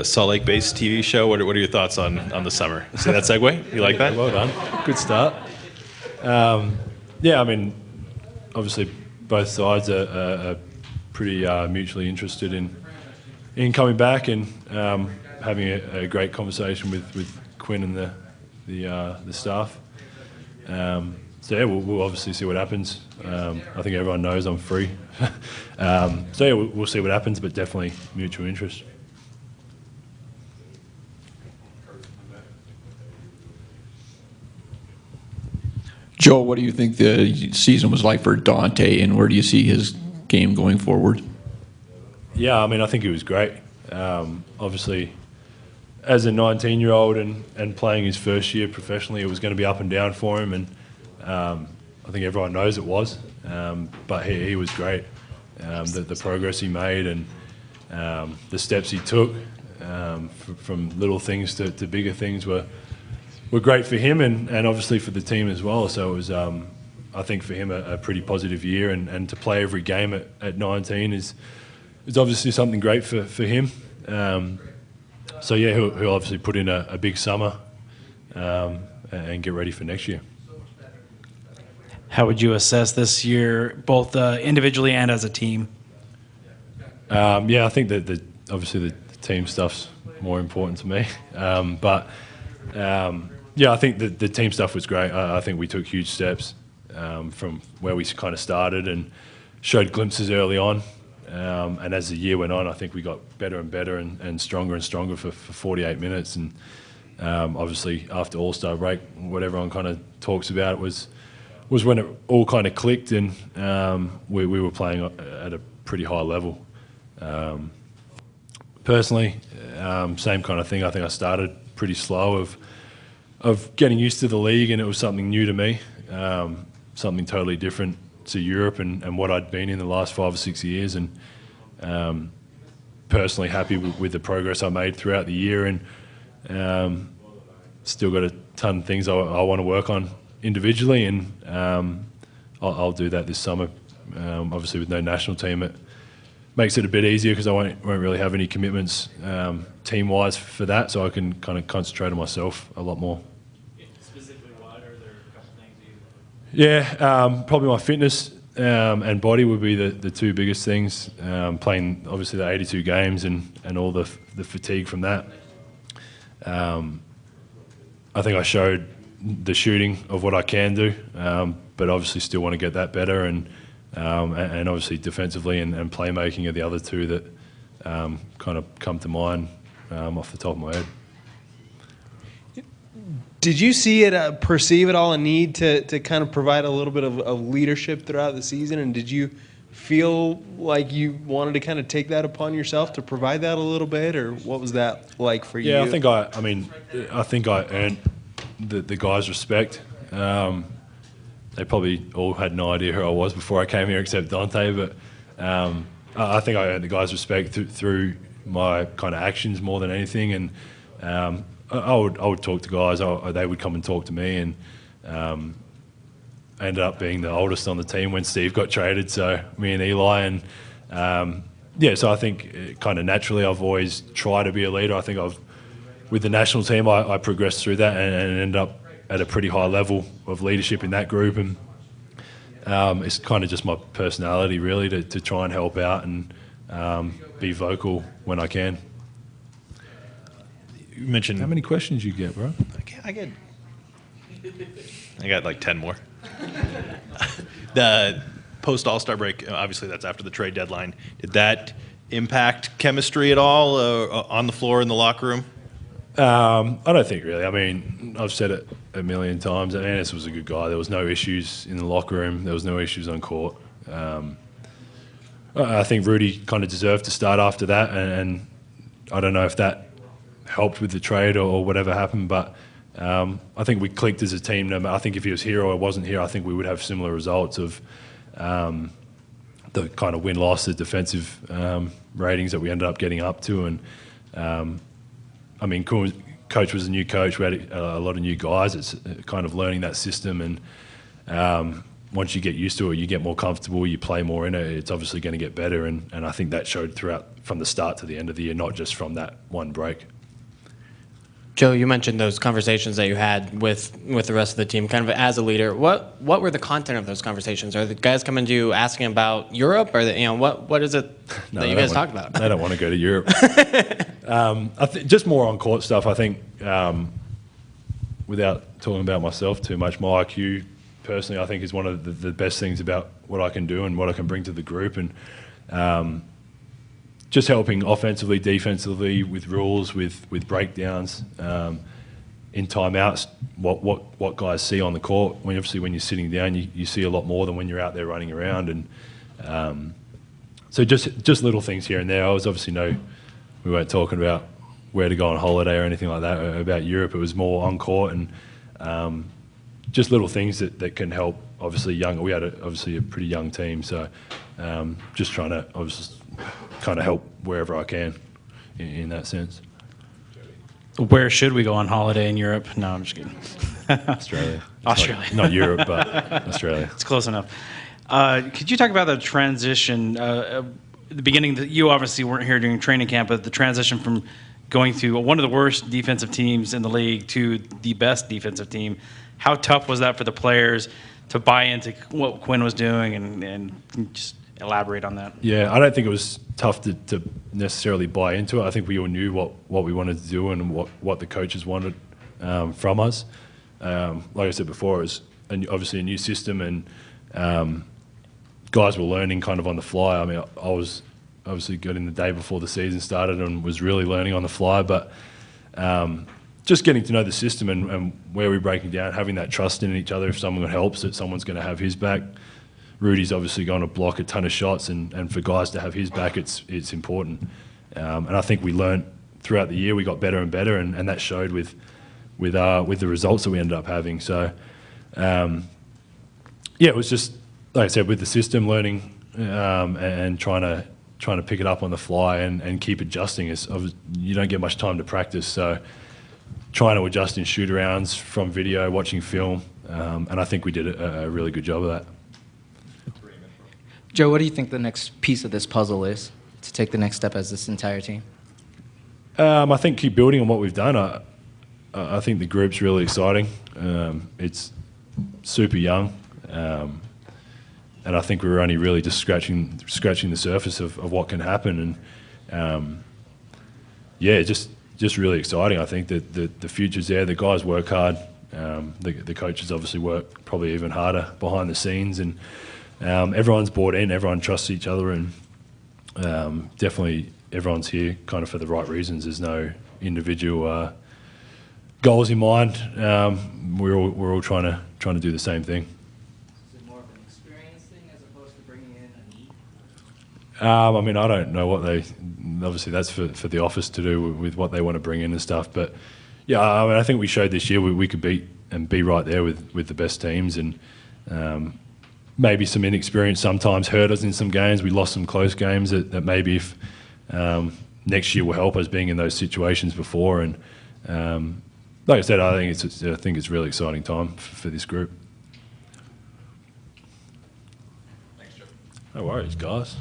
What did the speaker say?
a Salt Lake-based TV show. What are your thoughts on the summer? See that segue? You like that? Well done. Good start. Yeah, I mean, obviously both sides are pretty mutually interested in coming back and having a great conversation with Quinn and the staff. So yeah, we'll obviously see what happens. I think everyone knows I'm free. So yeah, we'll see what happens, but definitely mutual interest. Joe, what do you think the season was like for Dante, and where do you see his game going forward? Yeah, I mean, I think it was great. Obviously, as a 19-year-old and playing his first year professionally, it was going to be up and down for him, and I think everyone knows it was. But he was great. The progress he made and the steps he took from little things to bigger things were great for him and obviously for the team as well. So it was, I think, for him a pretty positive year, and to play every game at 19 is obviously something great for him. So yeah, he'll obviously put in a big summer and get ready for next year. How would you assess this year, both individually and as a team? Yeah, I think that obviously the team stuff's more important to me. But yeah, I think the team stuff was great. I think we took huge steps from where we kind of started and showed glimpses early on. And as the year went on, I think we got better and better and stronger for 48 minutes. And obviously after All-Star break, what everyone kind of talks about was when it all kind of clicked and we were playing at a pretty high level. Personally, same kind of thing. I think I started pretty slow of getting used to the league, and it was something new to me, something totally different to Europe and what I'd been in the last 5 or 6 years. And personally happy with the progress I made throughout the year, and still got a ton of things I want to work on individually, and I'll do that this summer. Obviously with no national team, it makes it a bit easier because I won't really have any commitments team-wise for that, so I can kind of concentrate on myself a lot more. Specifically, what are there a couple things Yeah, probably my fitness and body would be the two biggest things. Playing obviously the 82 games and all the fatigue from that. I think I showed the shooting of what I can do, but obviously still want to get that better, and obviously defensively and playmaking are the other two that kind of come to mind off the top of my head. Did you see it, perceive at all a need to kind of provide a little bit of leadership throughout the season, and did you feel like you wanted to kind of take that upon yourself to provide that a little bit, or what was that like for you? Yeah, I think I earned the guys' respect. They probably all had no idea who I was before I came here except Dante, but I think I earned the guys' respect through my kind of actions more than anything, and I would talk to guys, they would come and talk to me, and I ended up being the oldest on the team when Steve got traded, so me and Eli, and yeah, so I think kind of naturally I've always tried to be a leader. I think with the national team I progressed through that and ended up at a pretty high level of leadership in that group, and it's kind of just my personality really to try and help out and be vocal when I can. You mentioned How many questions you get, bro? I got like 10 more. The post All-Star break, obviously that's after the trade deadline. Did that impact chemistry at all on the floor in the locker room? I don't think really. I mean, I've said it a million times. Anis was a good guy. There was no issues in the locker room. There was no issues on court. I think Rudy kind of deserved to start after that, and I don't know if that helped with the trade or whatever happened, but I think we clicked as a team. I think if he was here or wasn't here, I think we would have similar results of the kind of win-loss, the defensive ratings that we ended up getting up to. And I mean, coach was a new coach. We had a lot of new guys. It's kind of learning that system, and once you get used to it, you get more comfortable, you play more in it, it's obviously going to get better. And I think that showed throughout from the start to the end of the year, not just from that one break. Joe, you mentioned those conversations that you had with the rest of the team, kind of as a leader. What were the content of those conversations? Are the guys coming to you asking about Europe, or what is it that you guys talked about? They don't want to go to Europe. Just more on court stuff. I think, without talking about myself too much, my IQ personally, I think, is one of the best things about what I can do and what I can bring to the group, and just helping offensively, defensively, with rules, with breakdowns, in timeouts, what guys see on the court. Obviously when you're sitting down, you see a lot more than when you're out there running around, and so just little things here and there. I was obviously we weren't talking about where to go on holiday or anything like that about Europe. It was more on court and just little things that can help. Obviously we had obviously a pretty young team, so just trying to obviously kind of help wherever I can in that sense. Where should we go on holiday in Europe? No, I'm just kidding. Australia. Australia. Not Europe, but Australia. It's close enough. Could you talk about the transition? The beginning, you obviously weren't here during training camp, but the transition from going to one of the worst defensive teams in the league to the best defensive team. How tough was that for the players to buy into what Quinn was doing, and just elaborate on that? Yeah, I don't think it was tough to necessarily buy into it. I think we all knew what we wanted to do and what the coaches wanted from us. Like I said before, it was obviously a new system, and guys were learning kind of on the fly. I mean, I was obviously good in the day before the season started and was really learning on the fly, but just getting to know the system and where we're breaking down, having that trust in each other. If someone helps, that someone's going to have his back. Rudy's obviously going to block a ton of shots, and for guys to have his back, it's important. And I think we learned throughout the year. We got better and better, and that showed with the results that we ended up having. So, it was just, like I said, with the system, learning and trying to pick it up on the fly and keep adjusting. You don't get much time to practice, so trying to adjust in shoot-arounds from video, watching film, and I think we did a really good job of that. Joe, what do you think the next piece of this puzzle is to take the next step as this entire team? I think keep building on what we've done. I think the group's really exciting. It's super young, and I think we're only really just scratching the surface of what can happen. And just really exciting. I think that the future's there. The guys work hard. The coaches obviously work probably even harder behind the scenes, and everyone's bought in. Everyone trusts each other, and definitely everyone's here kind of for the right reasons. There's no individual goals in mind. We're all trying to do the same thing. Is it more of an experience thing as opposed to bringing in a need? I mean, I don't know what obviously that's for the office to do with what they want to bring in and stuff. But yeah, I mean, I think we showed this year we could beat and be right there with the best teams, and maybe some inexperience sometimes hurt us in some games. We lost some close games that maybe if next year will help us being in those situations before. And like I said, I think it's a really exciting time for this group. Thanks, Joe. No worries, guys.